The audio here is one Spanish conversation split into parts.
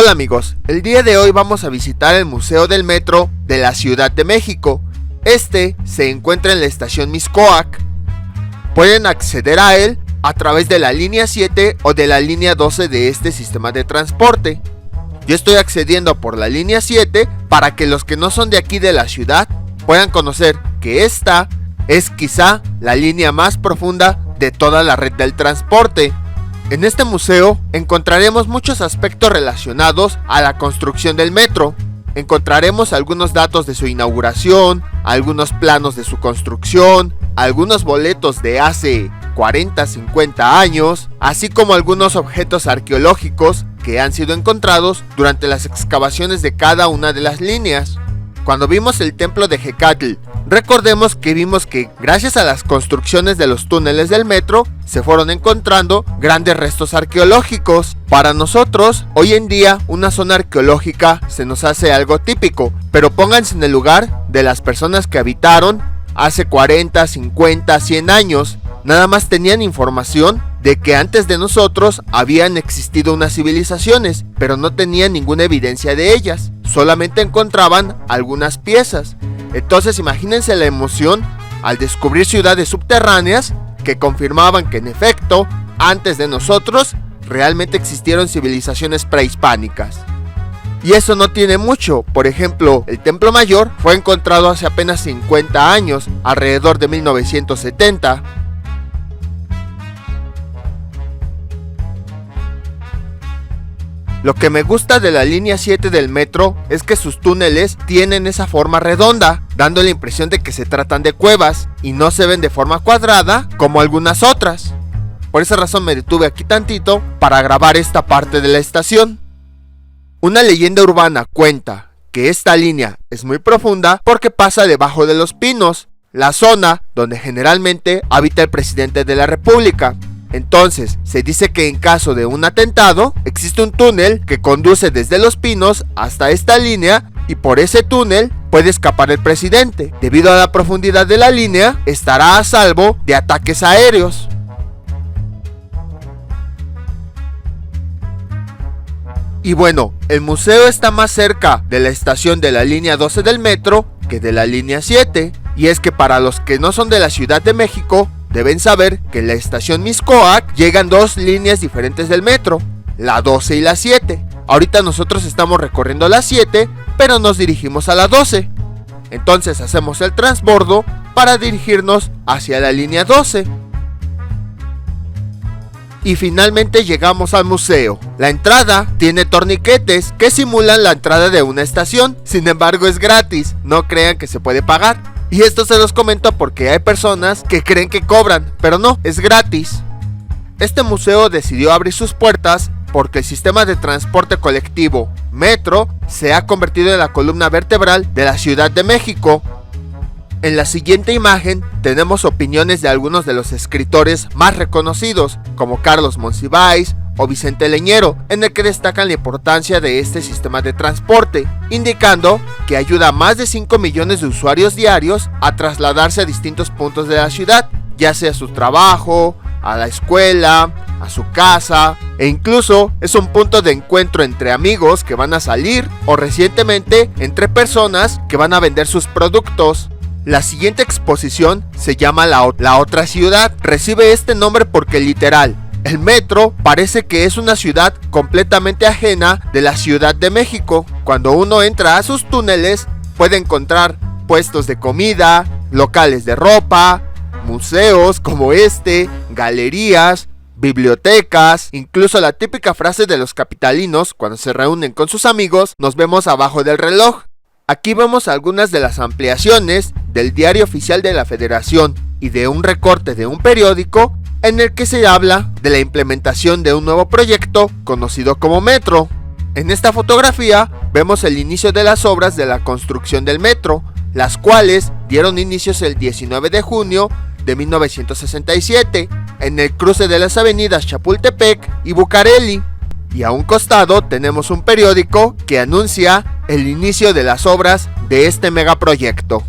Hola amigos, el día de hoy vamos a visitar el Museo del Metro de la Ciudad de México. Este se encuentra en la estación Mixcoac. Pueden acceder a él a través de la línea 7 o de la línea 12 de este sistema de transporte. Yo estoy accediendo por la línea 7 para que los que no son de aquí de la ciudad puedan conocer que esta es quizá la línea más profunda de toda la red del transporte. En este museo encontraremos muchos aspectos relacionados a la construcción del metro. Encontraremos algunos datos de su inauguración, algunos planos de su construcción, algunos boletos de hace 40, 50 años, así como algunos objetos arqueológicos que han sido encontrados durante las excavaciones de cada una de las líneas. Cuando vimos el templo de Jecatl, recordemos que vimos que gracias a las construcciones de los túneles del metro se fueron encontrando grandes restos arqueológicos. Para nosotros, hoy en día, una zona arqueológica se nos hace algo típico, pero pónganse en el lugar de las personas que habitaron hace 40, 50, 100 años. Nada más tenían información de que antes de nosotros habían existido unas civilizaciones, pero no tenían ninguna evidencia de ellas. Solamente encontraban algunas piezas. Entonces imagínense la emoción al descubrir ciudades subterráneas que confirmaban que en efecto, antes de nosotros, realmente existieron civilizaciones prehispánicas. Y eso no tiene mucho. Por ejemplo, el Templo Mayor fue encontrado hace apenas 50 años, alrededor de 1970. Lo que me gusta de la línea 7 del metro es que sus túneles tienen esa forma redonda, dando la impresión de que se tratan de cuevas y no se ven de forma cuadrada como algunas otras. Por esa razón me detuve aquí tantito para grabar esta parte de la estación. Una leyenda urbana cuenta que esta línea es muy profunda porque pasa debajo de los pinos, la zona donde generalmente habita el presidente de la República. Entonces, se dice que en caso de un atentado, existe un túnel que conduce desde Los Pinos hasta esta línea y por ese túnel puede escapar el presidente. Debido a la profundidad de la línea, estará a salvo de ataques aéreos. Y bueno, el museo está más cerca de la estación de la línea 12 del metro que de la línea 7. Y es que para los que no son de la Ciudad de México, deben saber que en la estación Mixcoac llegan dos líneas diferentes del metro, la 12 y la 7. Ahorita nosotros estamos recorriendo la 7, pero nos dirigimos a la 12. Entonces hacemos el transbordo para dirigirnos hacia la línea 12. Y finalmente llegamos al museo. La entrada tiene torniquetes que simulan la entrada de una estación, sin embargo es gratis, no crean que se puede pagar. Y esto se los comento porque hay personas que creen que cobran, pero no, es gratis. Este museo decidió abrir sus puertas porque el sistema de transporte colectivo, Metro, se ha convertido en la columna vertebral de la Ciudad de México. En la siguiente imagen tenemos opiniones de algunos de los escritores más reconocidos, como Carlos Monsiváis o Vicente Leñero, en el que destacan la importancia de este sistema de transporte, indicando que ayuda a más de 5 millones de usuarios diarios a trasladarse a distintos puntos de la ciudad, ya sea a su trabajo, a la escuela, a su casa, e incluso es un punto de encuentro entre amigos que van a salir o recientemente entre personas que van a vender sus productos. La siguiente exposición se llama La Otra Ciudad. Recibe este nombre porque literal, el metro parece que es una ciudad completamente ajena de la Ciudad de México. Cuando uno entra a sus túneles, puede encontrar puestos de comida, locales de ropa, museos como este, galerías, bibliotecas, incluso la típica frase de los capitalinos cuando se reúnen con sus amigos: nos vemos abajo del reloj. Aquí vemos algunas de las ampliaciones del Diario Oficial de la Federación y de un recorte de un periódico en el que se habla de la implementación de un nuevo proyecto conocido como Metro. En esta fotografía vemos el inicio de las obras de la construcción del metro, las cuales dieron inicios el 19 de junio de 1967 en el cruce de las avenidas Chapultepec y Bucareli. Y a un costado tenemos un periódico que anuncia el inicio de las obras de este megaproyecto.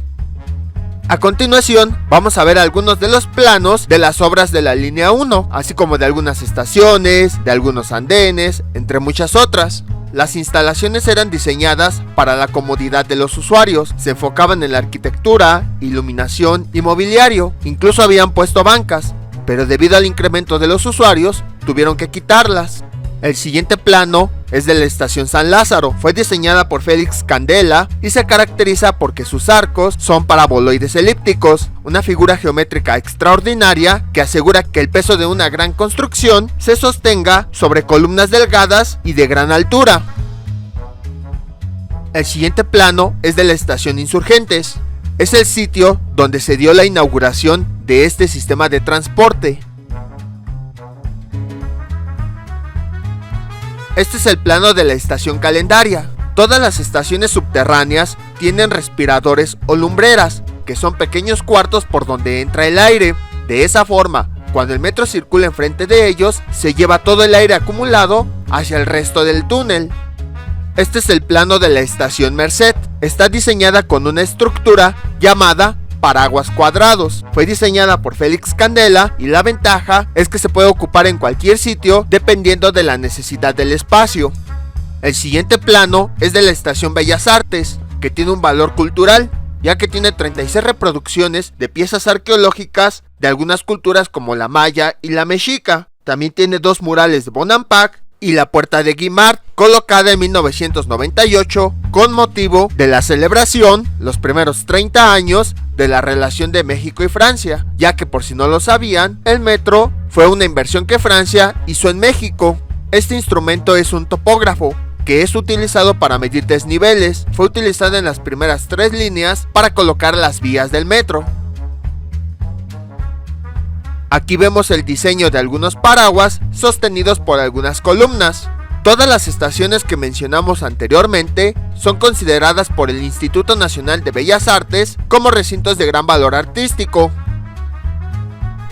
A continuación, vamos a ver algunos de los planos de las obras de la línea 1, así como de algunas estaciones, de algunos andenes, entre muchas otras. Las instalaciones eran diseñadas para la comodidad de los usuarios, se enfocaban en la arquitectura, iluminación y mobiliario, incluso habían puesto bancas, pero debido al incremento de los usuarios, tuvieron que quitarlas. El siguiente plano es de la estación San Lázaro. Fue diseñada por Félix Candela y se caracteriza porque sus arcos son paraboloides elípticos, una figura geométrica extraordinaria que asegura que el peso de una gran construcción se sostenga sobre columnas delgadas y de gran altura. El siguiente plano es de la estación Insurgentes. Es el sitio donde se dio la inauguración de este sistema de transporte. Este es el plano de la estación Calendaria. Todas las estaciones subterráneas tienen respiradores o lumbreras, que son pequeños cuartos por donde entra el aire. De esa forma, cuando el metro circula enfrente de ellos, se lleva todo el aire acumulado hacia el resto del túnel. Este es el plano de la estación Merced. Está diseñada con una estructura llamada paraguas cuadrados. Fue diseñada por Félix Candela y la ventaja es que se puede ocupar en cualquier sitio dependiendo de la necesidad del espacio. El siguiente plano es de la estación Bellas Artes, que tiene un valor cultural, ya que tiene 36 reproducciones de piezas arqueológicas de algunas culturas como la maya y la mexica. También tiene 2 murales de Bonampak y la puerta de Guimard, colocada en 1998 con motivo de la celebración, los primeros 30 años de la relación de México y Francia, ya que por si no lo sabían, el metro fue una inversión que Francia hizo en México. Este instrumento es un topógrafo, que es utilizado para medir desniveles. Fue utilizado en las primeras 3 líneas para colocar las vías del metro. Aquí vemos el diseño de algunos paraguas sostenidos por algunas columnas. Todas las estaciones que mencionamos anteriormente son consideradas por el Instituto Nacional de Bellas Artes como recintos de gran valor artístico.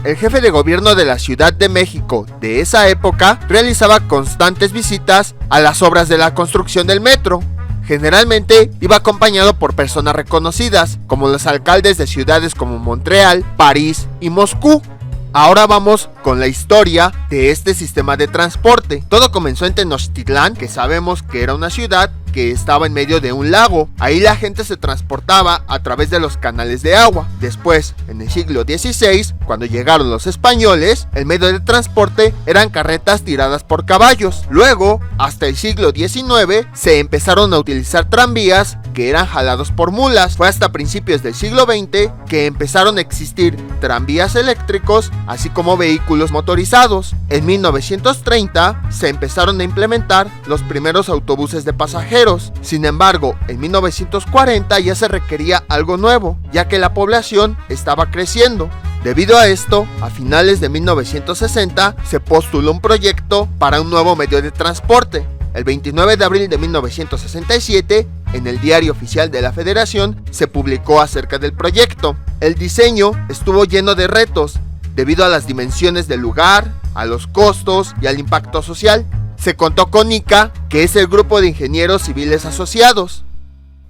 El jefe de gobierno de la Ciudad de México de esa época realizaba constantes visitas a las obras de la construcción del metro. Generalmente iba acompañado por personas reconocidas, como los alcaldes de ciudades como Montreal, París y Moscú. Ahora vamos con la historia de este sistema de transporte. Todo comenzó en Tenochtitlán, que sabemos que era una ciudad que estaba en medio de un lago. Ahí la gente se transportaba a través de los canales de agua. Después, en el siglo XVI, cuando llegaron los españoles, el medio de transporte eran carretas tiradas por caballos. Luego, hasta el siglo XIX, se empezaron a utilizar tranvías que eran jalados por mulas. Fue hasta principios del siglo XX que empezaron a existir tranvías eléctricos, así como vehículos motorizados. En 1930 se empezaron a implementar los primeros autobuses de pasajeros. Sin embargo, en 1940 ya se requería algo nuevo, ya que la población estaba creciendo. Debido a esto, a finales de 1960 se postuló un proyecto para un nuevo medio de transporte. El 29 de abril de 1967, en el Diario Oficial de la Federación, se publicó acerca del proyecto. El diseño estuvo lleno de retos, debido a las dimensiones del lugar, a los costos y al impacto social. Se contó con ICA, que es el grupo de ingenieros civiles asociados.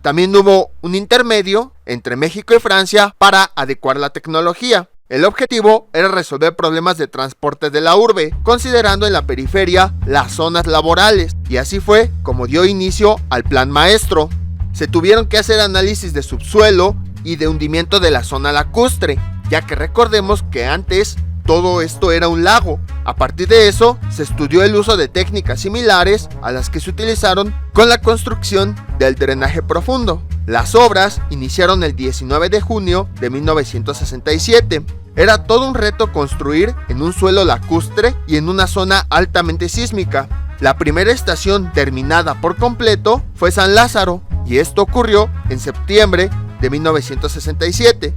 También hubo un intermedio entre México y Francia para adecuar la tecnología. El objetivo era resolver problemas de transporte de la urbe, considerando en la periferia las zonas laborales, y así fue como dio inicio al Plan Maestro. Se tuvieron que hacer análisis de subsuelo y de hundimiento de la zona lacustre, ya que recordemos que antes todo esto era un lago. A partir de eso, se estudió el uso de técnicas similares a las que se utilizaron con la construcción del drenaje profundo. Las obras iniciaron el 19 de junio de 1967. Era todo un reto construir en un suelo lacustre y en una zona altamente sísmica. La primera estación terminada por completo fue San Lázaro, y esto ocurrió en septiembre de 1967.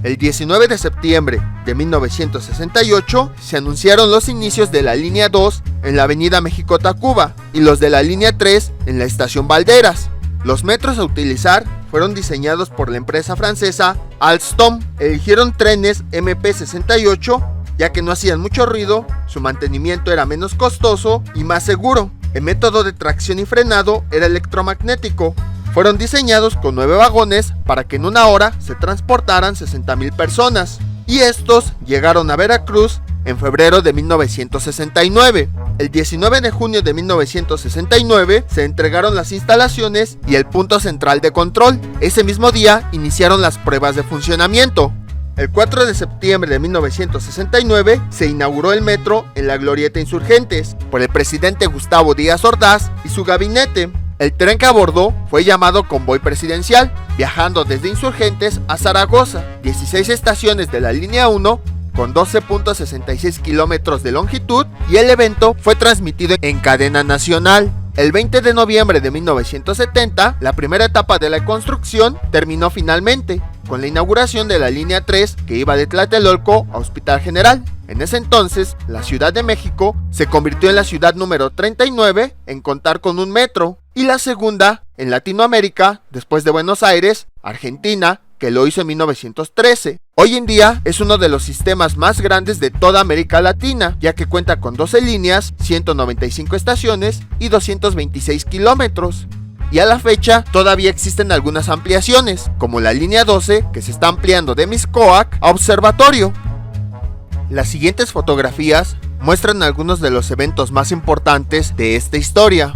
El 19 de septiembre de 1968 se anunciaron los inicios de la línea 2 en la avenida México-Tacuba y los de la línea 3 en la estación Valderas. Los metros a utilizar fueron diseñados por la empresa francesa Alstom. Eligieron trenes MP68 ya que no hacían mucho ruido, su mantenimiento era menos costoso y más seguro. El método de tracción y frenado era electromagnético. fueron diseñados con 9 vagones para que en una hora se transportaran 60,000 personas, y estos llegaron a Veracruz en febrero de 1969. El 19 de junio de 1969 se entregaron las instalaciones y el punto central de control. Ese mismo día iniciaron las pruebas de funcionamiento. El 4 de septiembre de 1969 se inauguró el metro en la Glorieta Insurgentes por el presidente Gustavo Díaz Ordaz y su gabinete. El tren que abordó fue llamado Convoy Presidencial, viajando desde Insurgentes a Zaragoza. 16 estaciones de la línea 1 con 12.66 kilómetros de longitud, y el evento fue transmitido en cadena nacional. El 20 de noviembre de 1970, la primera etapa de la construcción terminó finalmente, con la inauguración de la línea 3 que iba de Tlatelolco a Hospital General. En ese entonces, la Ciudad de México se convirtió en la ciudad número 39 en contar con un metro, y la segunda en Latinoamérica, después de Buenos Aires, Argentina, que lo hizo en 1913. Hoy en día es uno de los sistemas más grandes de toda América Latina, ya que cuenta con 12 líneas, 195 estaciones y 226 kilómetros. Y a la fecha todavía existen algunas ampliaciones, como la línea 12 que se está ampliando de Mixcoac a Observatorio. Las siguientes fotografías muestran algunos de los eventos más importantes de esta historia.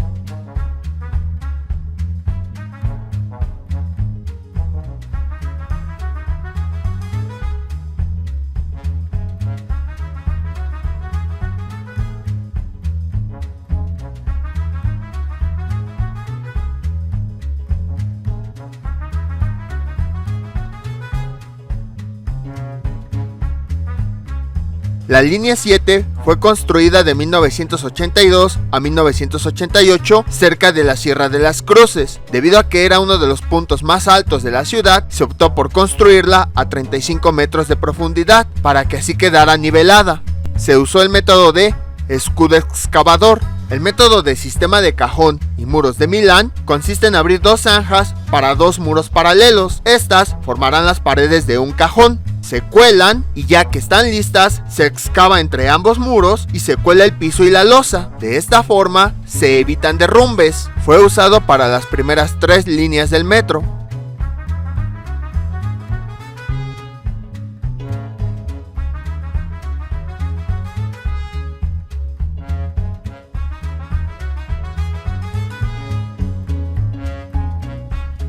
La línea 7 fue construida de 1982 a 1988 cerca de la Sierra de las Cruces. Debido a que era uno de los puntos más altos de la ciudad, se optó por construirla a 35 metros de profundidad para que así quedara nivelada. Se usó el método de escudo excavador. El método de sistema de cajón y muros de Milán consiste en abrir dos zanjas para dos muros paralelos. Estas formarán las paredes de un cajón. Se cuelan y ya que están listas, se excava entre ambos muros y se cuela el piso y la losa. De esta forma se evitan derrumbes. Fue usado para las primeras 3 líneas del metro.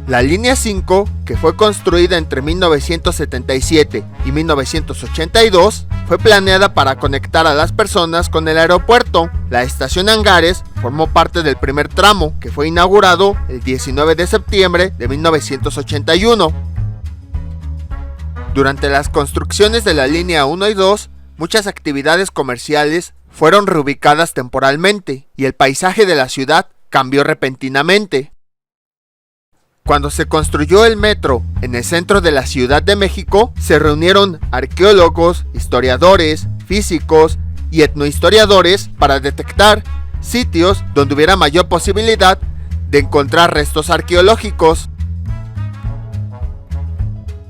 La línea 5, que fue construida entre 1977 y 1982, fue planeada para conectar a las personas con el aeropuerto. La estación Hangares formó parte del primer tramo, que fue inaugurado el 19 de septiembre de 1981. Durante las construcciones de la línea 1 y 2, muchas actividades comerciales fueron reubicadas temporalmente y el paisaje de la ciudad cambió repentinamente. Cuando se construyó el metro en el centro de la Ciudad de México, se reunieron arqueólogos, historiadores, físicos y etnohistoriadores para detectar sitios donde hubiera mayor posibilidad de encontrar restos arqueológicos.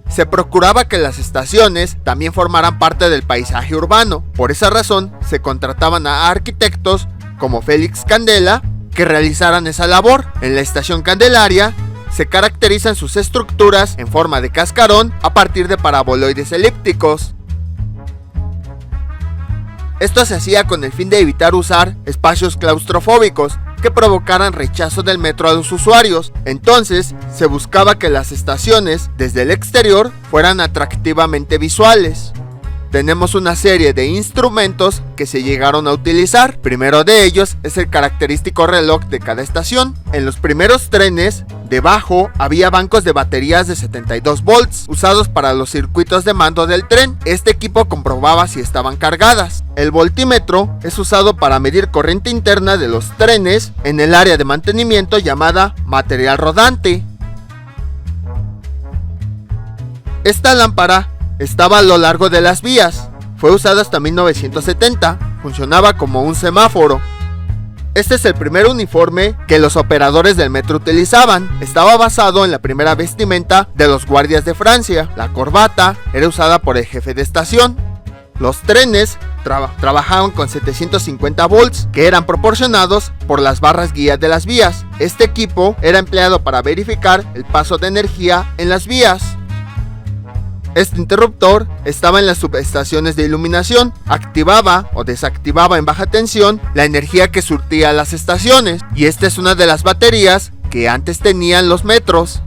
Se procuraba que las estaciones también formaran parte del paisaje urbano. Por esa razón, se contrataban a arquitectos como Félix Candela que realizaran esa labor. En la estación Candelaria se caracterizan sus estructuras en forma de cascarón a partir de paraboloides elípticos. Esto se hacía con el fin de evitar usar espacios claustrofóbicos que provocaran rechazo del metro a los usuarios. Entonces, se buscaba que las estaciones desde el exterior fueran atractivamente visuales. Tenemos una serie de instrumentos que se llegaron a utilizar. Primero de ellos es el característico reloj de cada estación. En los primeros trenes, debajo había bancos de baterías de 72 volts usados para los circuitos de mando del tren. Este equipo comprobaba si estaban cargadas. El voltímetro es usado para medir corriente interna de los trenes en el área de mantenimiento llamada material rodante. Esta lámpara estaba a lo largo de las vías. Fue usada hasta 1970. Funcionaba como un semáforo. Este es el primer uniforme que los operadores del metro utilizaban. Estaba basado en la primera vestimenta de los guardias de Francia. La corbata era usada por el jefe de estación. Los trenes trabajaban con 750 volts que eran proporcionados por las barras guías de las vías. Este equipo era empleado para verificar el paso de energía en las vías. Este interruptor estaba en las subestaciones de iluminación, activaba o desactivaba en baja tensión la energía que surtía las estaciones, y esta es una de las baterías que antes tenían los metros.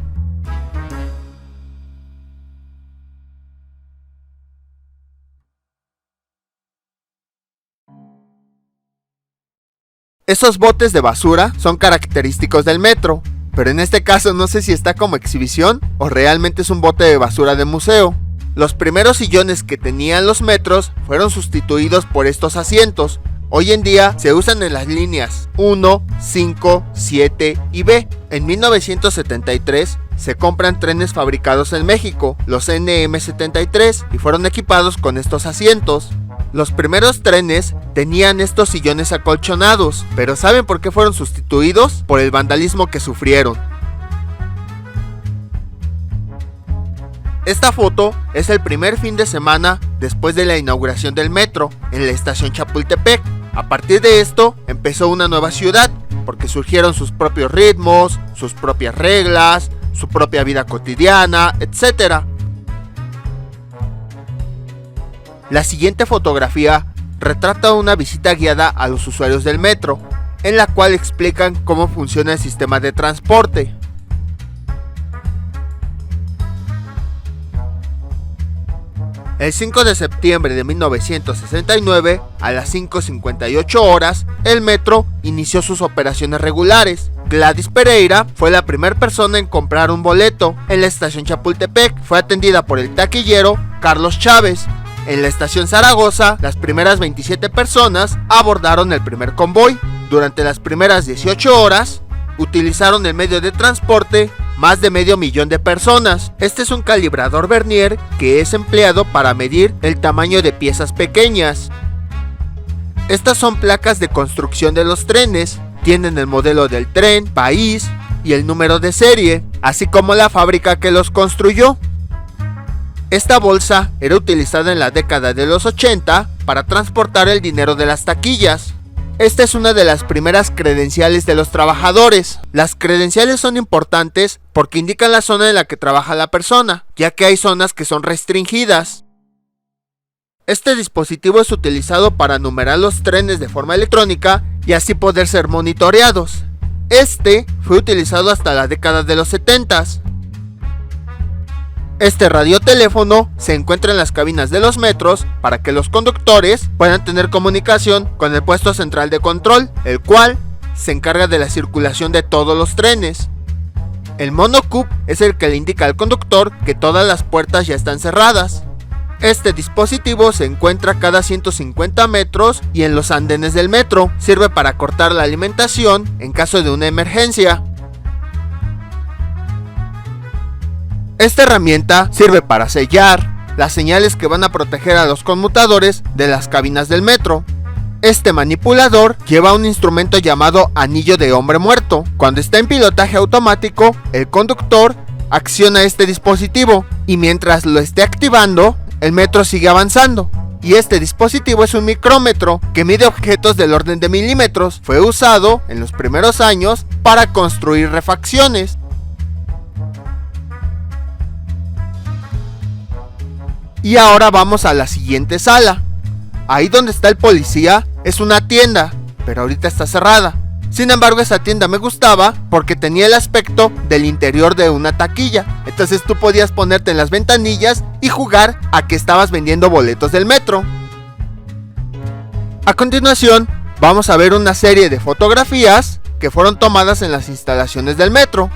Esos botes de basura son característicos del metro, pero en este caso no sé si está como exhibición o realmente es un bote de basura de museo. Los primeros sillones que tenían los metros fueron sustituidos por estos asientos. Hoy en día se usan en las líneas 1, 5, 7 y B. En 1973 se compran trenes fabricados en México, los NM73, y fueron equipados con estos asientos. Los primeros trenes tenían estos sillones acolchonados, pero ¿saben por qué fueron sustituidos? Por el vandalismo que sufrieron. Esta foto es el primer fin de semana después de la inauguración del metro en la estación Chapultepec. A partir de esto empezó una nueva ciudad, porque surgieron sus propios ritmos, sus propias reglas, su propia vida cotidiana, etc. La siguiente fotografía retrata una visita guiada a los usuarios del metro, en la cual explican cómo funciona el sistema de transporte. El 5 de septiembre de 1969, a las 5:58 horas, el metro inició sus operaciones regulares. Gladys Pereira fue la primera persona en comprar un boleto en la estación Chapultepec. Fue atendida por el taquillero Carlos Chávez. En la estación Zaragoza, las primeras 27 personas abordaron el primer convoy. Durante las primeras 18 horas, utilizaron el medio de transporte más de 500,000 de personas. Este es un calibrador vernier que es empleado para medir el tamaño de piezas pequeñas. Estas son placas de construcción de los trenes. Tienen el modelo del tren, país y el número de serie, así como la fábrica que los construyó. Esta bolsa era utilizada en la década de los 80 para transportar el dinero de las taquillas. Esta es una de las primeras credenciales de los trabajadores. Las credenciales son importantes porque indican la zona en la que trabaja la persona, ya que hay zonas que son restringidas. Este dispositivo es utilizado para numerar los trenes de forma electrónica y así poder ser monitoreados. Este fue utilizado hasta la década de los 70s. Este radioteléfono se encuentra en las cabinas de los metros para que los conductores puedan tener comunicación con el puesto central de control, el cual se encarga de la circulación de todos los trenes. El monocube es el que le indica al conductor que todas las puertas ya están cerradas. Este dispositivo se encuentra cada 150 metros y en los andenes del metro. Sirve para cortar la alimentación en caso de una emergencia. Esta herramienta sirve para sellar las señales que van a proteger a los conmutadores de las cabinas del metro. Este manipulador lleva un instrumento llamado anillo de hombre muerto. Cuando está en pilotaje automático, el conductor acciona este dispositivo y mientras lo esté activando, el metro sigue avanzando. Y este dispositivo es un micrómetro que mide objetos del orden de milímetros. Fue usado en los primeros años para construir refacciones. Y ahora vamos a la siguiente sala. Ahí donde está el policía es una tienda, pero ahorita está cerrada. Sin embargo, esa tienda me gustaba porque tenía el aspecto del interior de una taquilla. Entonces tú podías ponerte en las ventanillas y jugar a que estabas vendiendo boletos del metro. A continuación, vamos a ver una serie de fotografías que fueron tomadas en las instalaciones del metro.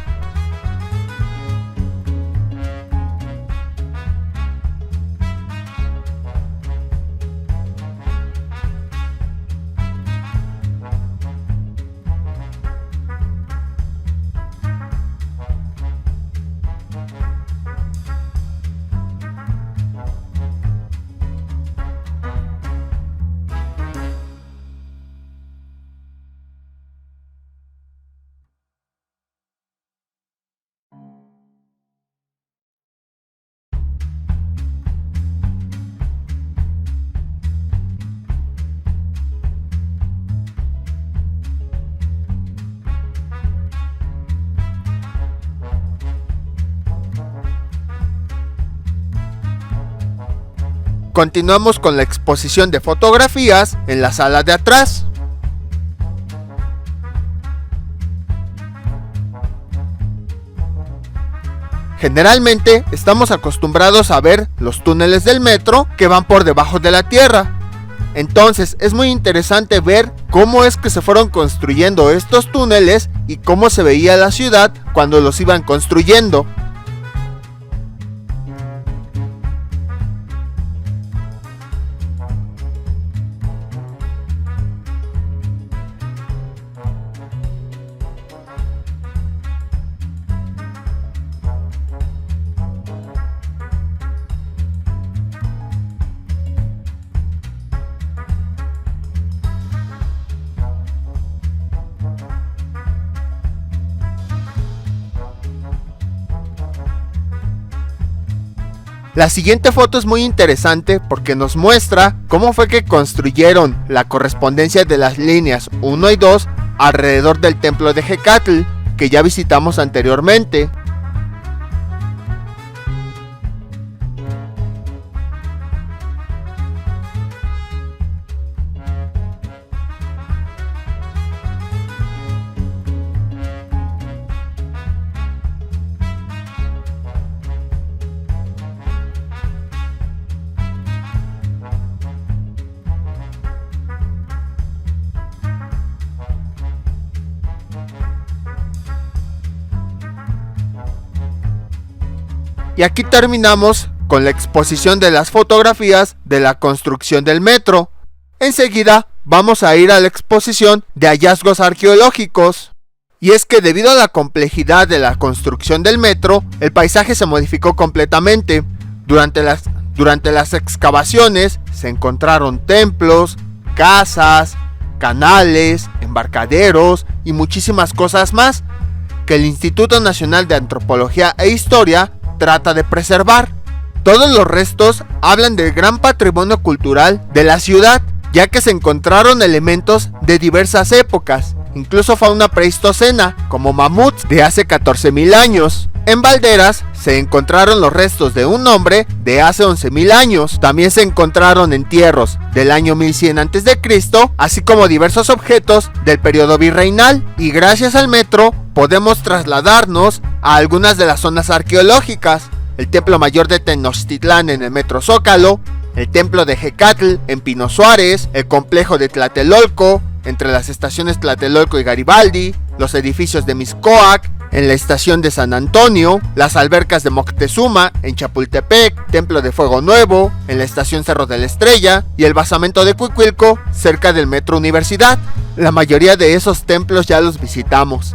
Continuamos con la exposición de fotografías en la sala de atrás. Generalmente estamos acostumbrados a ver los túneles del metro que van por debajo de la tierra. Entonces es muy interesante ver cómo es que se fueron construyendo estos túneles y cómo se veía la ciudad cuando los iban construyendo. La siguiente foto es muy interesante porque nos muestra cómo fue que construyeron la correspondencia de las líneas 1 y 2 alrededor del templo de Hecatl, que ya visitamos anteriormente. Y aquí terminamos con la exposición de las fotografías de la construcción del metro. Enseguida vamos a ir a la exposición de hallazgos arqueológicos. Y es que debido a la complejidad de la construcción del metro, el paisaje se modificó completamente. Durante las excavaciones se encontraron templos, casas, canales, embarcaderos y muchísimas cosas más que el Instituto Nacional de Antropología e Historia trata de preservar. Todos los restos hablan del gran patrimonio cultural de la ciudad, ya que se encontraron elementos de diversas épocas, incluso fauna pleistocena, como mamuts de hace 14.000 años. En Valderas se encontraron los restos de un hombre de hace 11.000 años. También se encontraron entierros del año 1100 a.C., así como diversos objetos del periodo virreinal. Y gracias al metro podemos trasladarnos a algunas de las zonas arqueológicas. El Templo Mayor de Tenochtitlán en el Metro Zócalo, el Templo de Hecatl en Pino Suárez, el complejo de Tlatelolco entre las estaciones Tlatelolco y Garibaldi, los edificios de Mixcoac en la estación de San Antonio, las albercas de Moctezuma en Chapultepec, Templo de Fuego Nuevo en la estación Cerro de la Estrella y el basamento de Cuicuilco cerca del Metro Universidad. La mayoría de esos templos ya los visitamos.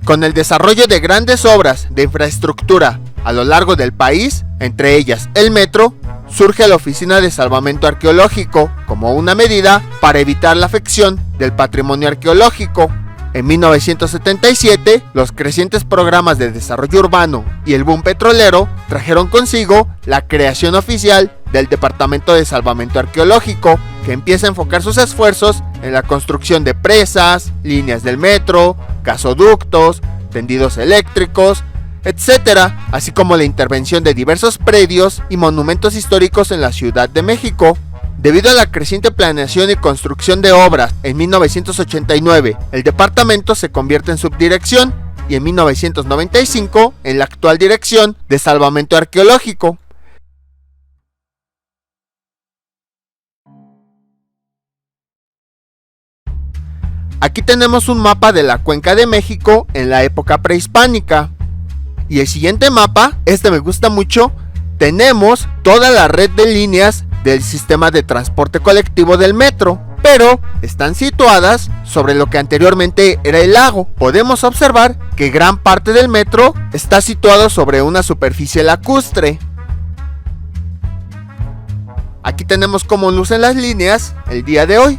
Con el desarrollo de grandes obras de infraestructura a lo largo del país, entre ellas el metro, surge la Oficina de Salvamento Arqueológico como una medida para evitar la afección del patrimonio arqueológico. En 1977, los crecientes programas de desarrollo urbano y el boom petrolero trajeron consigo la creación oficial del Departamento de Salvamento Arqueológico, que empieza a enfocar sus esfuerzos en la construcción de presas, líneas del metro, gasoductos, tendidos eléctricos, etc., así como la intervención de diversos predios y monumentos históricos en la Ciudad de México. Debido a la creciente planeación y construcción de obras, en 1989 el departamento se convierte en subdirección y en 1995 en la actual Dirección de Salvamento Arqueológico. Aquí tenemos un mapa de la Cuenca de México en la época prehispánica. Y el siguiente mapa, este me gusta mucho, tenemos toda la red de líneas del sistema de transporte colectivo del metro, pero están situadas sobre lo que anteriormente era el lago. Podemos observar que gran parte del metro está situado sobre una superficie lacustre. Aquí tenemos cómo lucen las líneas el día de hoy.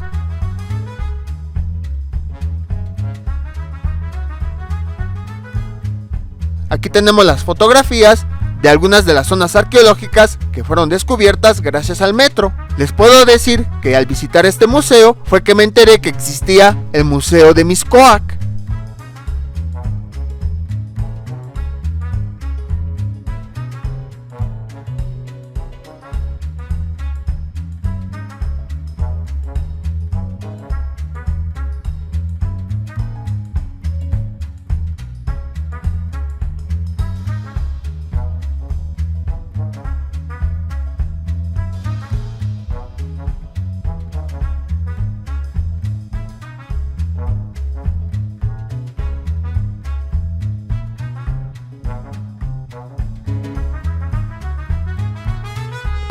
Aquí tenemos las fotografías de algunas de las zonas arqueológicas que fueron descubiertas gracias al metro. Les puedo decir que al visitar este museo fue que me enteré que existía el Museo de Mixcoac.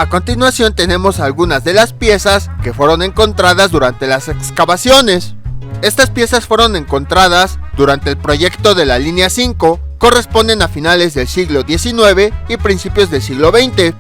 A continuación tenemos algunas de las piezas que fueron encontradas durante las excavaciones. Estas piezas fueron encontradas durante el proyecto de la línea 5, corresponden a finales del siglo XIX y principios del siglo XX.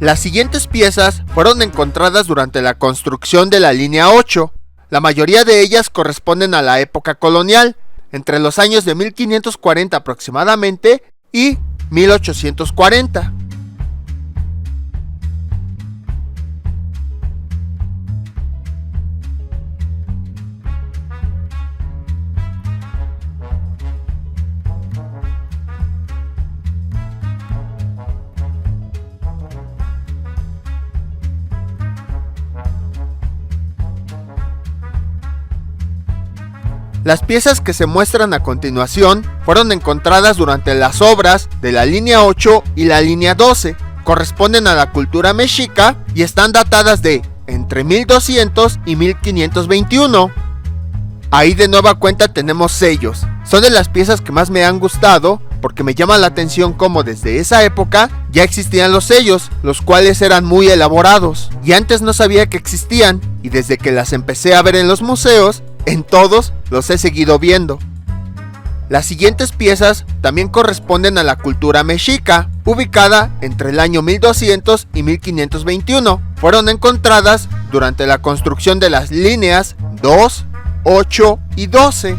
Las siguientes piezas fueron encontradas durante la construcción de la línea 8. La mayoría de ellas corresponden a la época colonial, entre los años de 1540 aproximadamente y 1840. Las piezas que se muestran a continuación fueron encontradas durante las obras de la línea 8 y la línea 12. Corresponden a la cultura mexica y están datadas de entre 1200 y 1521. Ahí de nueva cuenta tenemos sellos. Son de las piezas que más me han gustado porque me llama la atención cómo desde esa época ya existían los sellos, los cuales eran muy elaborados. Y antes no sabía que existían, y desde que las empecé a ver en los museos, en todos los he seguido viendo. Las siguientes piezas también corresponden a la cultura mexica, ubicada entre el año 1200 y 1521. Fueron encontradas durante la construcción de las líneas 2, 8 y 12.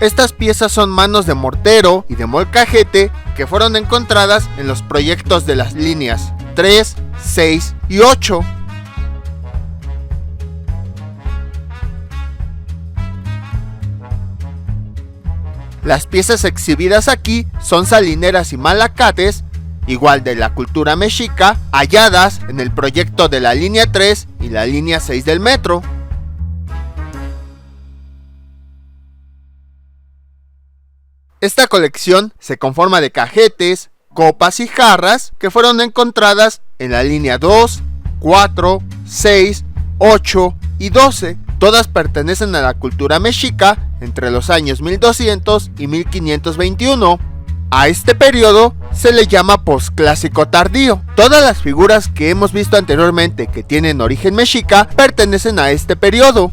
Estas piezas son manos de mortero y de molcajete que fueron encontradas en los proyectos de las líneas 3, 6 y 8. Las piezas exhibidas aquí son salineras y malacates, igual de la cultura mexica, halladas en el proyecto de la línea 3 y la línea 6 del metro. Esta colección se conforma de cajetes, copas y jarras que fueron encontradas en la línea 2, 4, 6, 8 y 12. Todas pertenecen a la cultura mexica entre los años 1200 y 1521. A este periodo se le llama posclásico tardío. Todas las figuras que hemos visto anteriormente que tienen origen mexica pertenecen a este periodo.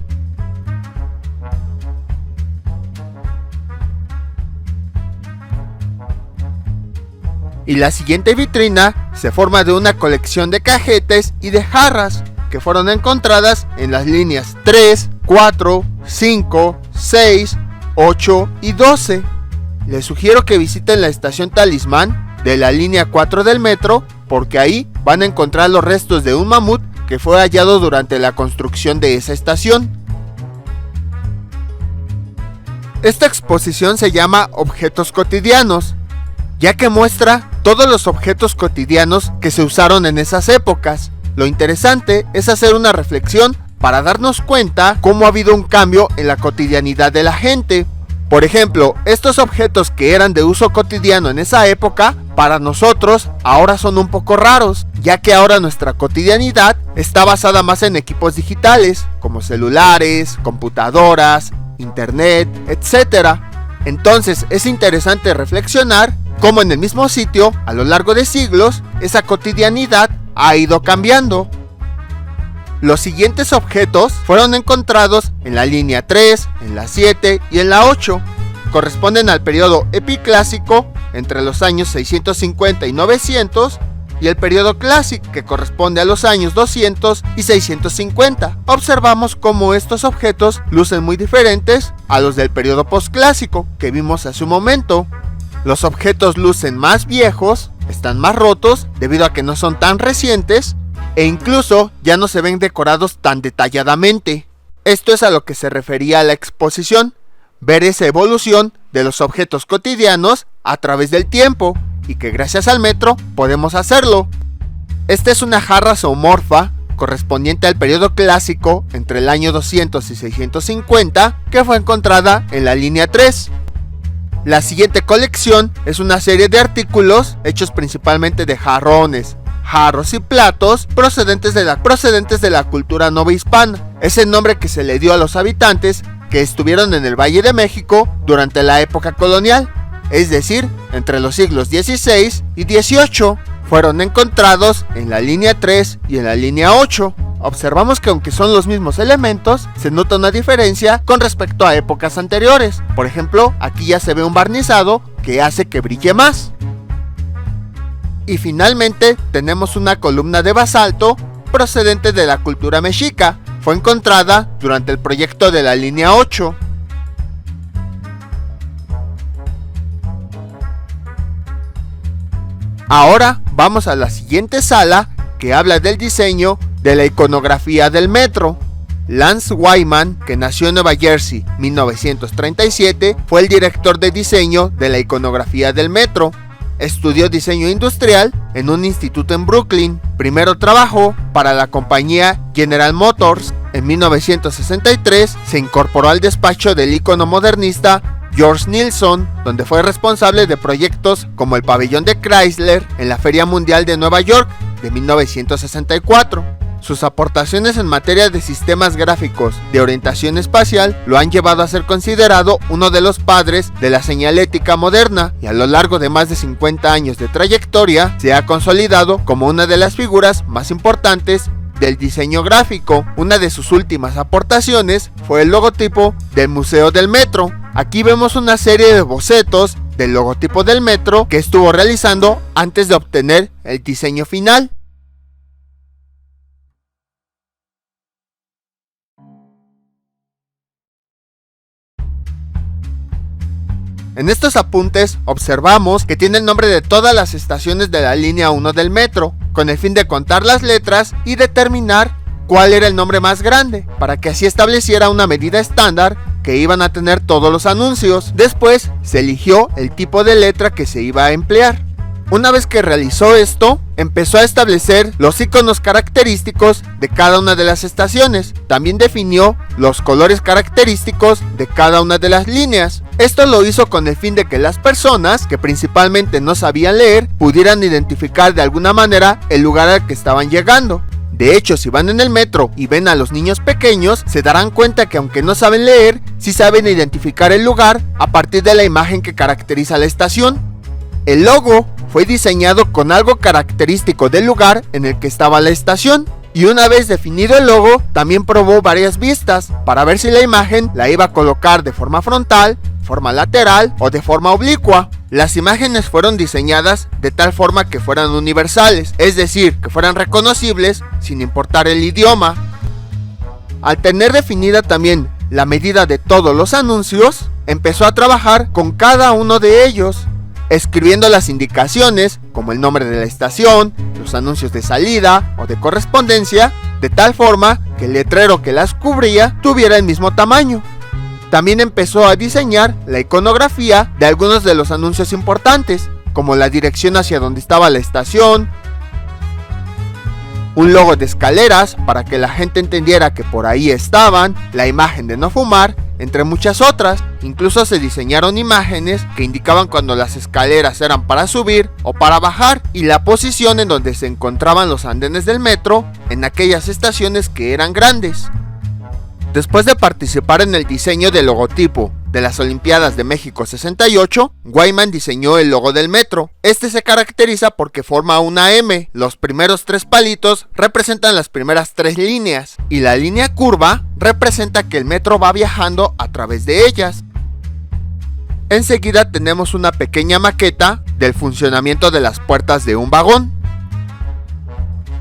Y la siguiente vitrina se forma de una colección de cajetes y de jarras que fueron encontradas en las líneas 3, 4, 5, 6, 8 y 12. Les sugiero que visiten la estación Talismán de la línea 4 del metro, porque ahí van a encontrar los restos de un mamut que fue hallado durante la construcción de esa estación. Esta exposición se llama Objetos Cotidianos, ya que muestra todos los objetos cotidianos que se usaron en esas épocas. Lo interesante es hacer una reflexión para darnos cuenta cómo ha habido un cambio en la cotidianidad de la gente. Por ejemplo, estos objetos que eran de uso cotidiano en esa época, para nosotros ahora son un poco raros, ya que ahora nuestra cotidianidad está basada más en equipos digitales, como celulares, computadoras, internet, etc. Entonces es interesante reflexionar cómo en el mismo sitio, a lo largo de siglos, esa cotidianidad ha ido cambiando. Los siguientes objetos fueron encontrados en la línea 3, en la 7 y en la 8. Corresponden al periodo epiclásico, entre los años 650 y 900, y el periodo clásico, que corresponde a los años 200 y 650. Observamos cómo estos objetos lucen muy diferentes a los del periodo posclásico, que vimos hace un momento. Los objetos lucen más viejos, están más rotos debido a que no son tan recientes, e incluso ya no se ven decorados tan detalladamente. Esto es a lo que se refería la exposición, ver esa evolución de los objetos cotidianos a través del tiempo, y que gracias al metro podemos hacerlo. Esta es una jarra zoomorfa correspondiente al periodo clásico entre el año 200 y 650, que fue encontrada en la línea 3. La siguiente colección es una serie de artículos hechos principalmente de jarrones, jarros y platos procedentes de la cultura novohispana. Es el nombre que se le dio a los habitantes que estuvieron en el Valle de México durante la época colonial, es decir, entre los siglos XVI y XVIII. Fueron encontrados en la línea 3 y en la línea 8. Observamos que aunque son los mismos elementos, se nota una diferencia con respecto a épocas anteriores. Por ejemplo, aquí ya se ve un barnizado que hace que brille más. Y finalmente tenemos una columna de basalto procedente de la cultura mexica. Fue encontrada durante el proyecto de la línea 8. Ahora vamos a la siguiente sala, que habla del diseño de la iconografía del metro. Lance Wyman, que nació en Nueva Jersey 1937, fue el director de diseño de la iconografía del metro. Estudió diseño industrial en un instituto en Brooklyn. Primero trabajó para la compañía General Motors. En 1963 se incorporó al despacho del ícono modernista George Nilsson, donde fue responsable de proyectos como el pabellón de Chrysler en la Feria Mundial de Nueva York de 1964. Sus aportaciones en materia de sistemas gráficos de orientación espacial lo han llevado a ser considerado uno de los padres de la señalética moderna, y a lo largo de más de 50 años de trayectoria se ha consolidado como una de las figuras más importantes del diseño gráfico. Una de sus últimas aportaciones fue el logotipo del Museo del Metro. Aquí vemos una serie de bocetos del logotipo del metro que estuvo realizando antes de obtener el diseño final. En estos apuntes observamos que tiene el nombre de todas las estaciones de la línea 1 del metro, con el fin de contar las letras y determinar cuál era el nombre más grande, para que así estableciera una medida estándar que iban a tener todos los anuncios. Después se eligió el tipo de letra que se iba a emplear. Una vez que realizó esto, empezó a establecer los iconos característicos de cada una de las estaciones. También definió los colores característicos de cada una de las líneas. Esto lo hizo con el fin de que las personas, que principalmente no sabían leer, pudieran identificar de alguna manera el lugar al que estaban llegando. De hecho, si van en el metro y ven a los niños pequeños, se darán cuenta que aunque no saben leer, sí saben identificar el lugar a partir de la imagen que caracteriza la estación. El logo fue diseñado con algo característico del lugar en el que estaba la estación, y una vez definido el logo, también probó varias vistas para ver si la imagen la iba a colocar de forma frontal, forma lateral o de forma oblicua. Las imágenes fueron diseñadas de tal forma que fueran universales, es decir, que fueran reconocibles sin importar el idioma. Al tener definida también la medida de todos los anuncios, empezó a trabajar con cada uno de ellos, escribiendo las indicaciones como el nombre de la estación, los anuncios de salida o de correspondencia, de tal forma que el letrero que las cubría tuviera el mismo tamaño. También empezó a diseñar la iconografía de algunos de los anuncios importantes, como la dirección hacia donde estaba la estación, un logo de escaleras para que la gente entendiera que por ahí estaban, la imagen de no fumar, entre muchas otras. Incluso se diseñaron imágenes que indicaban cuando las escaleras eran para subir o para bajar, y la posición en donde se encontraban los andenes del metro en aquellas estaciones que eran grandes. Después de participar en el diseño del logotipo de las Olimpiadas de México 68, Wyman diseñó el logo del metro. Este se caracteriza porque forma una M. Los primeros 3 palitos representan las primeras 3 líneas, y la línea curva representa que el metro va viajando a través de ellas. Enseguida tenemos una pequeña maqueta del funcionamiento de las puertas de un vagón.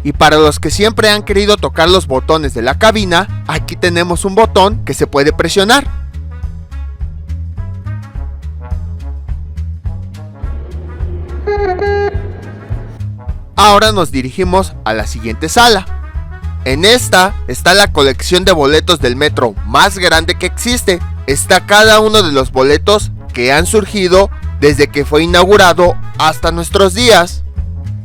Y para los que siempre han querido tocar los botones de la cabina, aquí tenemos un botón que se puede presionar. Ahora nos dirigimos a la siguiente sala. En esta está la colección de boletos del metro más grande que existe. Está cada uno de los boletos que han surgido desde que fue inaugurado hasta nuestros días.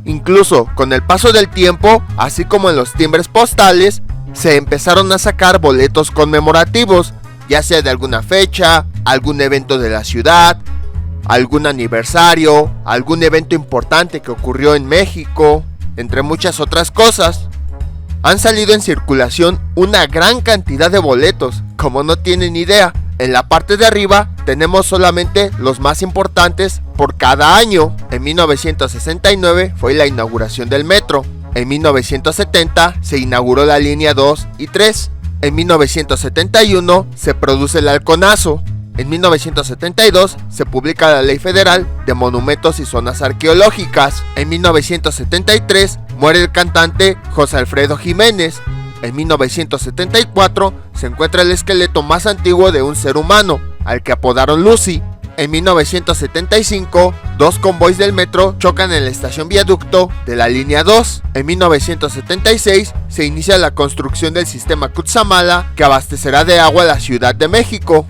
Incluso con el paso del tiempo, así como en los timbres postales, se empezaron a sacar boletos conmemorativos, ya sea de alguna fecha, algún evento de la ciudad, algún aniversario, algún evento importante que ocurrió en México, entre muchas otras cosas. Han salido en circulación una gran cantidad de boletos, como no tienen idea. En la parte de arriba tenemos solamente los más importantes por cada año. En 1969 fue la inauguración del metro. En 1970 se inauguró la línea 2 y 3. En 1971 se produce el halconazo. En 1972 se publica la Ley Federal de Monumentos y Zonas Arqueológicas. En 1973 muere el cantante José Alfredo Jiménez. En 1974 se encuentra el esqueleto más antiguo de un ser humano, al que apodaron Lucy. En 1975, dos convoys del metro chocan en la estación Viaducto de la línea 2. En 1976 se inicia la construcción del sistema Cutzamala, que abastecerá de agua a la Ciudad de México.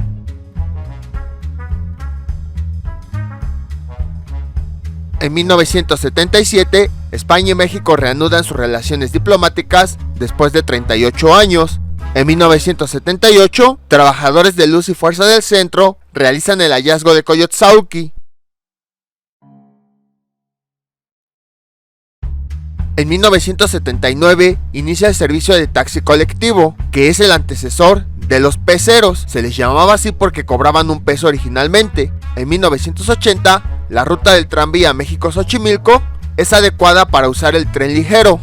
En 1977, España y México reanudan sus relaciones diplomáticas después de 38 años. En 1978, trabajadores de Luz y Fuerza del Centro realizan el hallazgo de Coyotzauqui. En 1979, inicia el servicio de taxi colectivo, que es el antecesor de los peceros. Se les llamaba así porque cobraban un peso originalmente. En 1980, la ruta del tranvía México-Xochimilco es adecuada para usar el tren ligero.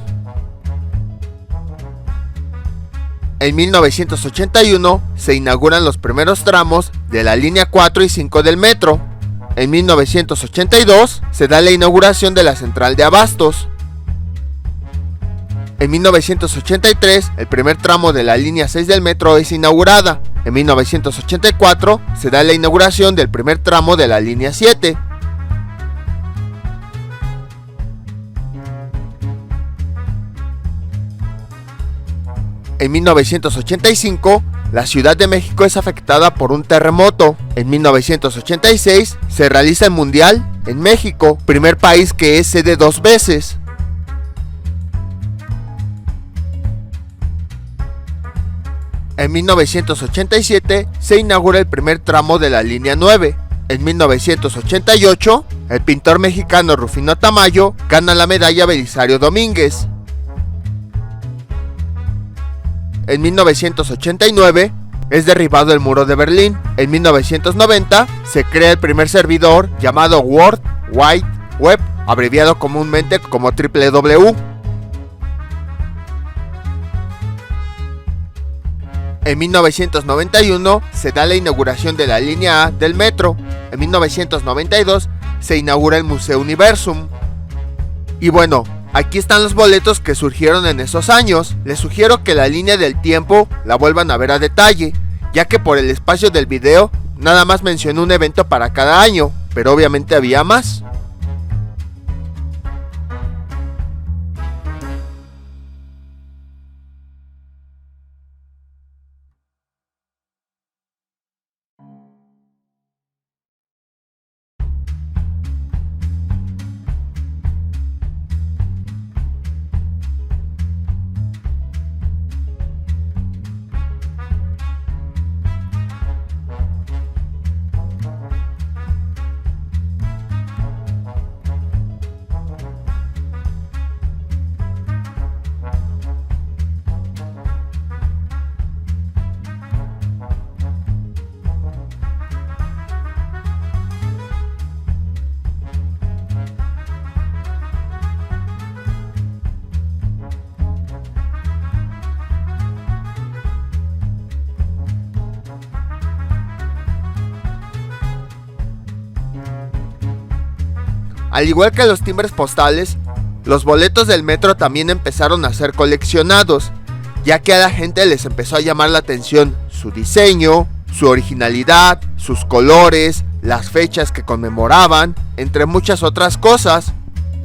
En 1981 se inauguran los primeros tramos de la línea 4 y 5 del metro. En 1982 se da la inauguración de la central de abastos. En 1983 el primer tramo de la línea 6 del metro es inaugurada. En 1984 se da la inauguración del primer tramo de la línea 7. En 1985, la Ciudad de México es afectada por un terremoto. En 1986 se realiza el Mundial en México, primer país que es sede 2 veces. En 1987 se inaugura el primer tramo de la línea 9. En 1988, el pintor mexicano Rufino Tamayo gana la medalla Belisario Domínguez. En 1989 es derribado el muro de Berlín. En 1990 se crea el primer servidor llamado World Wide Web, abreviado comúnmente como www. En 1991 se da la inauguración de la línea A del metro. En 1992 se inaugura el Museo Universum. Y bueno, aquí están los boletos que surgieron en esos años. Les sugiero que la línea del tiempo la vuelvan a ver a detalle, ya que por el espacio del video nada más mencioné un evento para cada año, pero obviamente había más. Al igual que los timbres postales, los boletos del metro también empezaron a ser coleccionados, ya que a la gente les empezó a llamar la atención su diseño, su originalidad, sus colores, las fechas que conmemoraban, entre muchas otras cosas.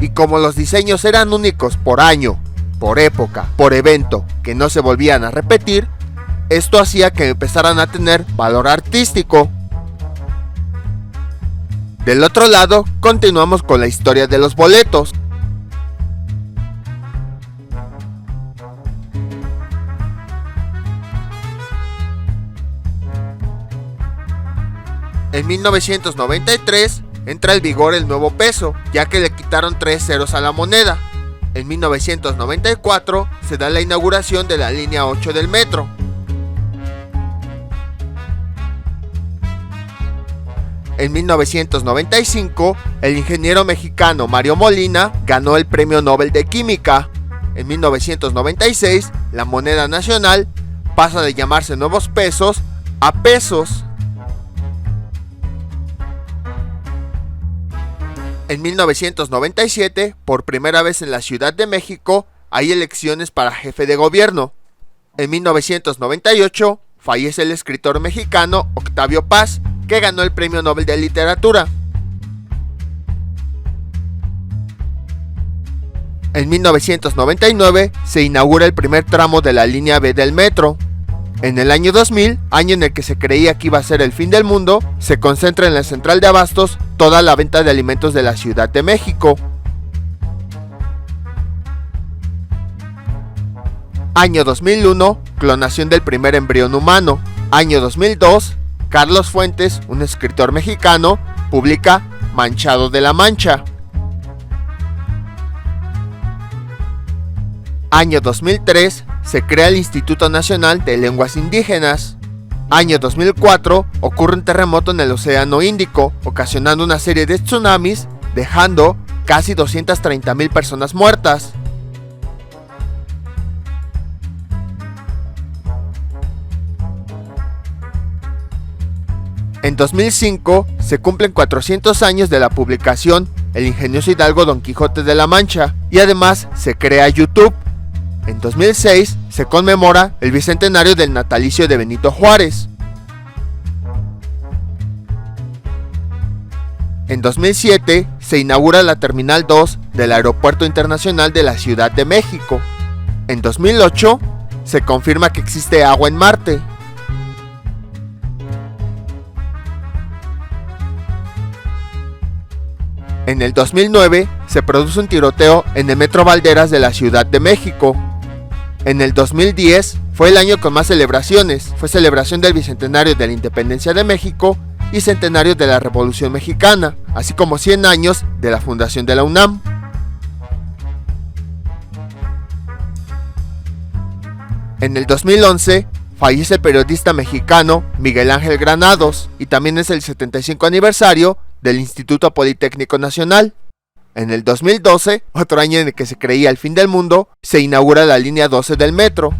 Y como los diseños eran únicos por año, por época, por evento, que no se volvían a repetir, esto hacía que empezaran a tener valor artístico. Del otro lado, continuamos con la historia de los boletos. En 1993 entra en vigor el nuevo peso, ya que le quitaron 3 ceros a la moneda. En 1994 se da la inauguración de la línea 8 del metro. En 1995, el ingeniero mexicano Mario Molina ganó el Premio Nobel de Química. En 1996, la moneda nacional pasa de llamarse nuevos pesos a pesos. En 1997, por primera vez en la Ciudad de México, hay elecciones para jefe de gobierno. En 1998, fallece el escritor mexicano Octavio Paz, que ganó el Premio Nobel de Literatura. En 1999, se inaugura el primer tramo de la línea B del metro. En el año 2000, año en el que se creía que iba a ser el fin del mundo, se concentra en la central de abastos toda la venta de alimentos de la Ciudad de México. Año 2001, clonación del primer embrión humano. Año 2002, Carlos Fuentes, un escritor mexicano, publica Manchado de la Mancha. Año 2003, se crea el Instituto Nacional de Lenguas Indígenas. Año 2004, ocurre un terremoto en el Océano Índico, ocasionando una serie de tsunamis, dejando casi 230,000 personas muertas. En 2005, se cumplen 400 años de la publicación El ingenioso hidalgo Don Quijote de la Mancha, y además se crea YouTube. En 2006 se conmemora el bicentenario del natalicio de Benito Juárez. En 2007 se inaugura la Terminal 2 del Aeropuerto Internacional de la Ciudad de México. En 2008 se confirma que existe agua en Marte. En el 2009 se produce un tiroteo en el Metro Valderas de la Ciudad de México. En el 2010 fue el año con más celebraciones, fue celebración del bicentenario de la Independencia de México y centenario de la Revolución Mexicana, así como 100 años de la fundación de la UNAM. En el 2011 fallece el periodista mexicano Miguel Ángel Granados y también es el 75 aniversario del Instituto Politécnico Nacional. En el 2012, otro año en el que se creía el fin del mundo, se inaugura la línea 12 del metro.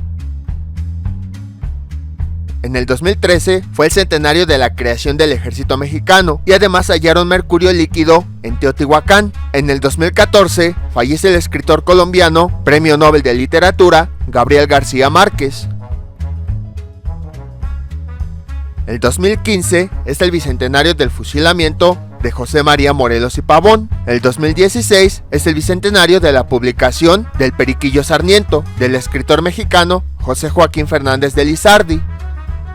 En el 2013 fue el centenario de la creación del ejército mexicano y además hallaron mercurio líquido en Teotihuacán. En el 2014 fallece el escritor colombiano, Premio Nobel de Literatura, Gabriel García Márquez. El 2015 es el bicentenario del fusilamiento de José María Morelos y Pavón. El 2016 es el bicentenario de la publicación del Periquillo Sarmiento, del escritor mexicano José Joaquín Fernández de Lizardi.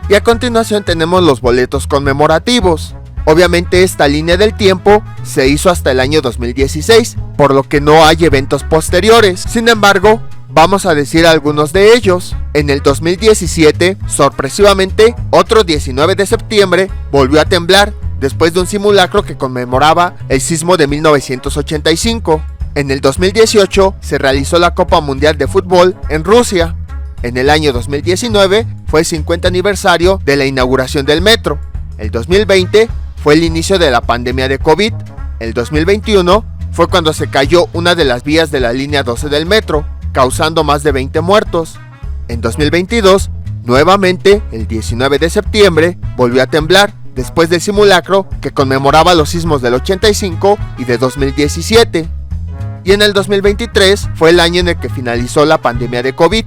Y a continuación tenemos los boletos conmemorativos. Obviamente esta línea del tiempo se hizo hasta el año 2016, por lo que no hay eventos posteriores. Sin embargo, vamos a decir algunos de ellos. En el 2017, sorpresivamente, otro 19 de septiembre, volvió a temblar, después de un simulacro que conmemoraba el sismo de 1985. En el 2018 se realizó la Copa Mundial de Fútbol en Rusia. En el año 2019 fue el 50 aniversario de la inauguración del metro. El 2020 fue el inicio de la pandemia de COVID. El 2021 fue cuando se cayó una de las vías de la línea 12 del metro, causando más de 20 muertos. En 2022, nuevamente, el 19 de septiembre, volvió a temblar, después del simulacro que conmemoraba los sismos del 85 y de 2017. Y en el 2023 fue el año en el que finalizó la pandemia de COVID.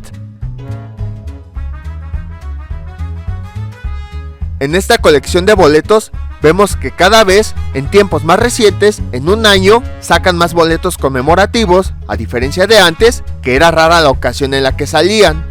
En esta colección de boletos vemos que cada vez, en tiempos más recientes, en un año, sacan más boletos conmemorativos, a diferencia de antes, que era rara la ocasión en la que salían.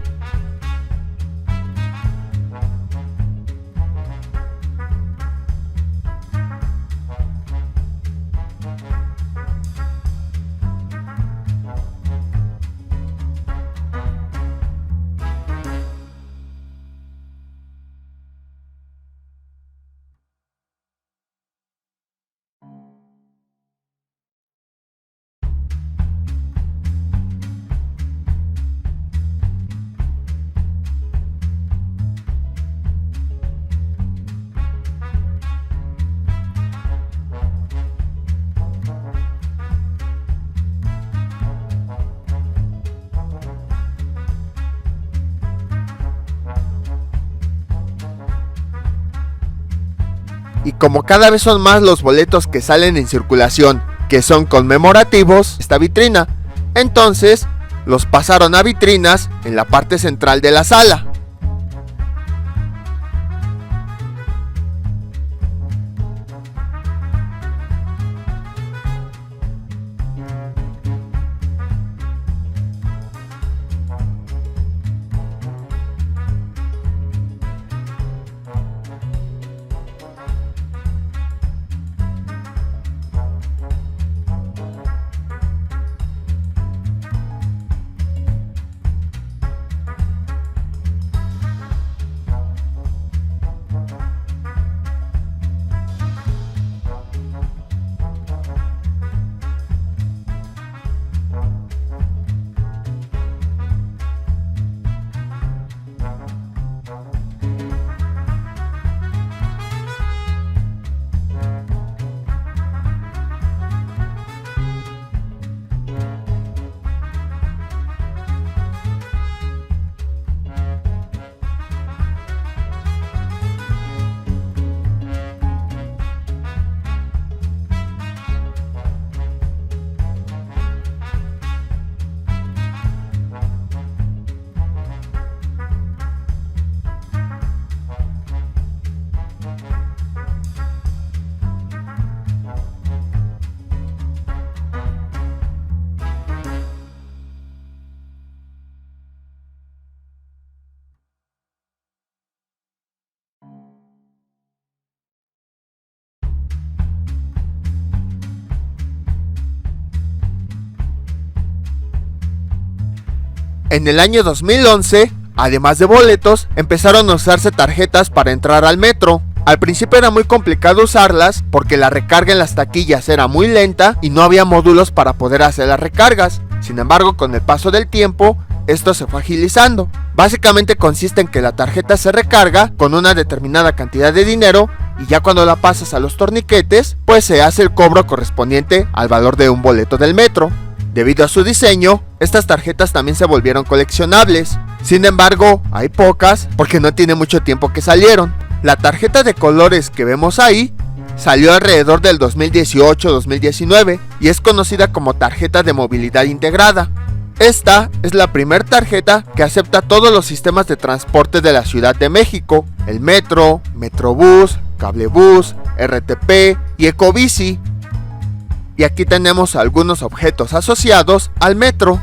Y como cada vez son más los boletos que salen en circulación, que son conmemorativos, esta vitrina, entonces los pasaron a vitrinas en la parte central de la sala. En el año 2011, además de boletos, empezaron a usarse tarjetas para entrar al metro. Al principio era muy complicado usarlas porque la recarga en las taquillas era muy lenta y no había módulos para poder hacer las recargas. Sin embargo, con el paso del tiempo, esto se fue agilizando. Básicamente consiste en que la tarjeta se recarga con una determinada cantidad de dinero y ya cuando la pasas a los torniquetes, pues se hace el cobro correspondiente al valor de un boleto del metro. Debido a su diseño, estas tarjetas también se volvieron coleccionables. Sin embargo, hay pocas porque no tiene mucho tiempo que salieron. La tarjeta de colores que vemos ahí salió alrededor del 2018-2019 y es conocida como tarjeta de movilidad integrada. Esta es la primera tarjeta que acepta todos los sistemas de transporte de la Ciudad de México: el metro, Metrobús, Cablebús, RTP y Ecobici. Y aquí tenemos algunos objetos asociados al metro.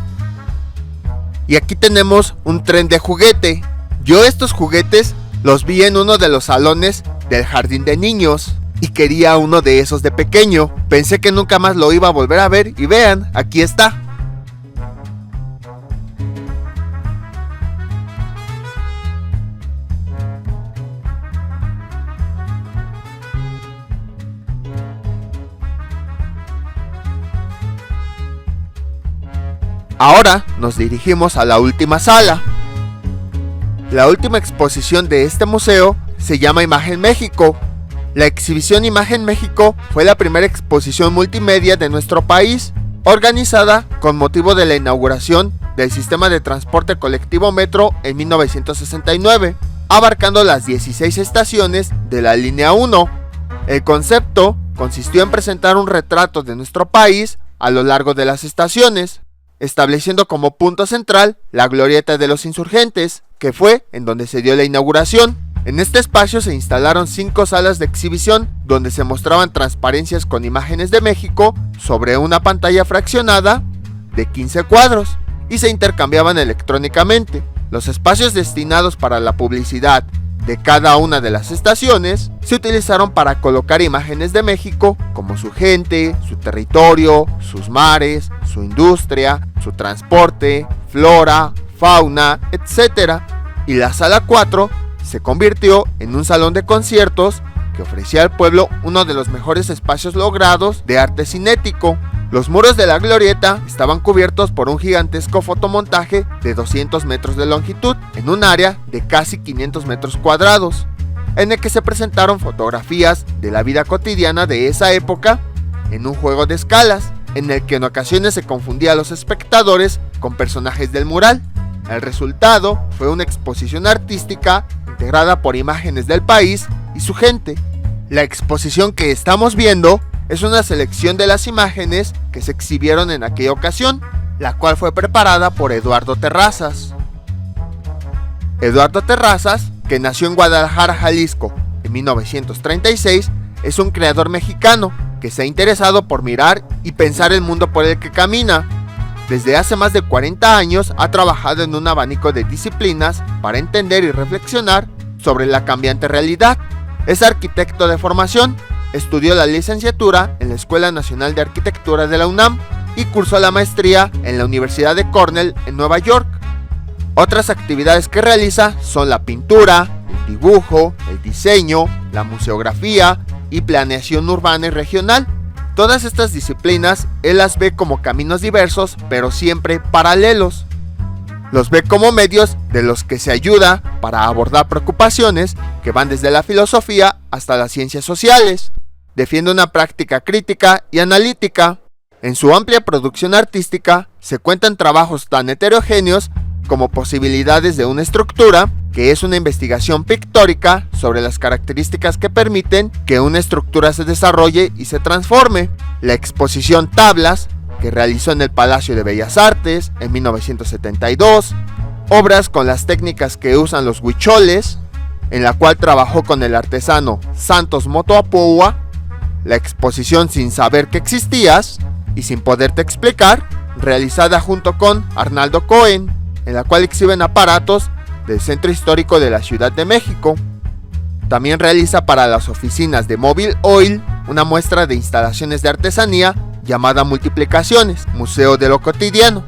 Y aquí tenemos un tren de juguete. Yo estos juguetes los vi en uno de los salones del jardín de niños y quería uno de esos de pequeño. Pensé que nunca más lo iba a volver a ver y vean, aquí está. Ahora nos dirigimos a la última sala. La última exposición de este museo se llama Imagen México. La exhibición Imagen México fue la primera exposición multimedia de nuestro país, organizada con motivo de la inauguración del sistema de transporte colectivo Metro en 1969, abarcando las 16 estaciones de la línea 1. El concepto consistió en presentar un retrato de nuestro país a lo largo de las estaciones, estableciendo como punto central la glorieta de los Insurgentes, que fue en donde se dio la inauguración. En este espacio se instalaron 5 salas de exhibición donde se mostraban transparencias con imágenes de México sobre una pantalla fraccionada de 15 cuadros y se intercambiaban electrónicamente. Los espacios destinados para la publicidad de cada una de las estaciones se utilizaron para colocar imágenes de México como su gente, su territorio, sus mares, su industria, su transporte, flora, fauna, etc. Y la sala 4 se convirtió en un salón de conciertos que ofrecía al pueblo uno de los mejores espacios logrados de arte cinético. Los muros de la glorieta estaban cubiertos por un gigantesco fotomontaje de 200 metros de longitud en un área de casi 500 metros cuadrados, en el que se presentaron fotografías de la vida cotidiana de esa época en un juego de escalas, en el que en ocasiones se confundía a los espectadores con personajes del mural. El resultado fue una exposición artística integrada por imágenes del país y su gente. La exposición que estamos viendo es una selección de las imágenes que se exhibieron en aquella ocasión, la cual fue preparada por Eduardo Terrazas. Eduardo Terrazas, que nació en Guadalajara, Jalisco, en 1936, es un creador mexicano que se ha interesado por mirar y pensar el mundo por el que camina. Desde hace más de 40 años ha trabajado en un abanico de disciplinas para entender y reflexionar sobre la cambiante realidad. Es arquitecto de formación, estudió la licenciatura en la Escuela Nacional de Arquitectura de la UNAM y cursó la maestría en la Universidad de Cornell en Nueva York. Otras actividades que realiza son la pintura, el dibujo, el diseño, la museografía y planeación urbana y regional. Todas estas disciplinas él las ve como caminos diversos, pero siempre paralelos. Los ve como medios de los que se ayuda para abordar preocupaciones que van desde la filosofía hasta las ciencias sociales. Defiende una práctica crítica y analítica. En su amplia producción artística se cuentan trabajos tan heterogéneos como posibilidades de una estructura, que es una investigación pictórica sobre las características que permiten que una estructura se desarrolle y se transforme. La exposición Tablas, que realizó en el Palacio de Bellas Artes en 1972, obras con las técnicas que usan los huicholes, en la cual trabajó con el artesano Santos Motoapoua, la exposición Sin saber que existías y sin poderte explicar, realizada junto con Arnaldo Cohen, en la cual exhiben aparatos del Centro Histórico de la Ciudad de México. También realiza para las oficinas de Móvil Oil una muestra de instalaciones de artesanía llamada Multiplicaciones, Museo de lo Cotidiano,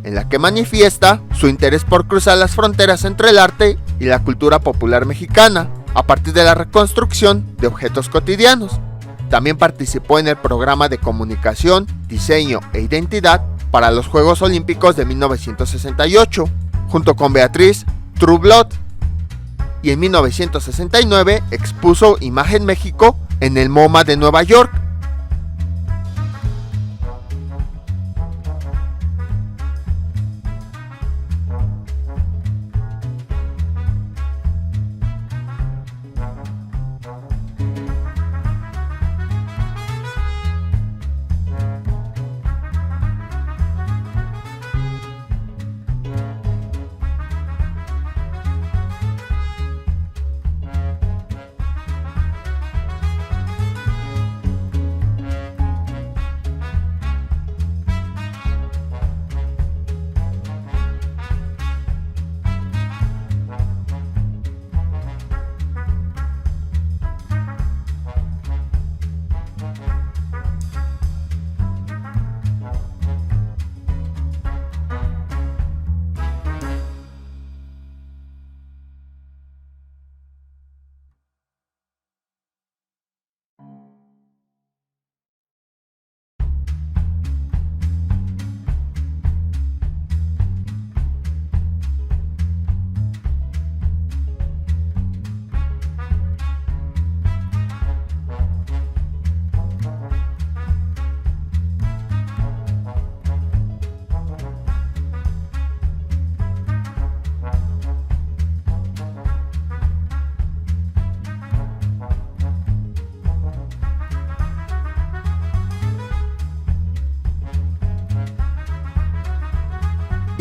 en la que manifiesta su interés por cruzar las fronteras entre el arte y la cultura popular mexicana a partir de la reconstrucción de objetos cotidianos. También participó en el programa de comunicación, diseño e identidad para los Juegos Olímpicos de 1968, junto con Beatriz Trublot, y en 1969 expuso Imagen México en el MoMA de Nueva York.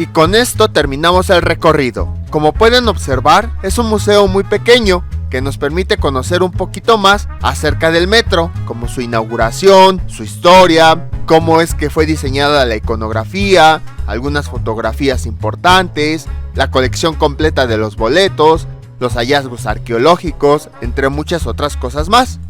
Y con esto terminamos el recorrido. Como pueden observar, es un museo muy pequeño que nos permite conocer un poquito más acerca del metro, como su inauguración, su historia, cómo es que fue diseñada la iconografía, algunas fotografías importantes, la colección completa de los boletos, los hallazgos arqueológicos, entre muchas otras cosas más.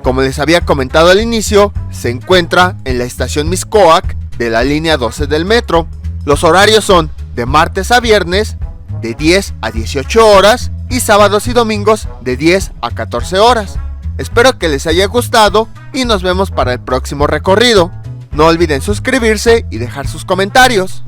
Como les había comentado al inicio, se encuentra en la estación Mixcoac de la línea 12 del metro. Los horarios son de martes a viernes de 10 a 18 horas y sábados y domingos de 10 a 14 horas. Espero que les haya gustado y nos vemos para el próximo recorrido. No olviden suscribirse y dejar sus comentarios.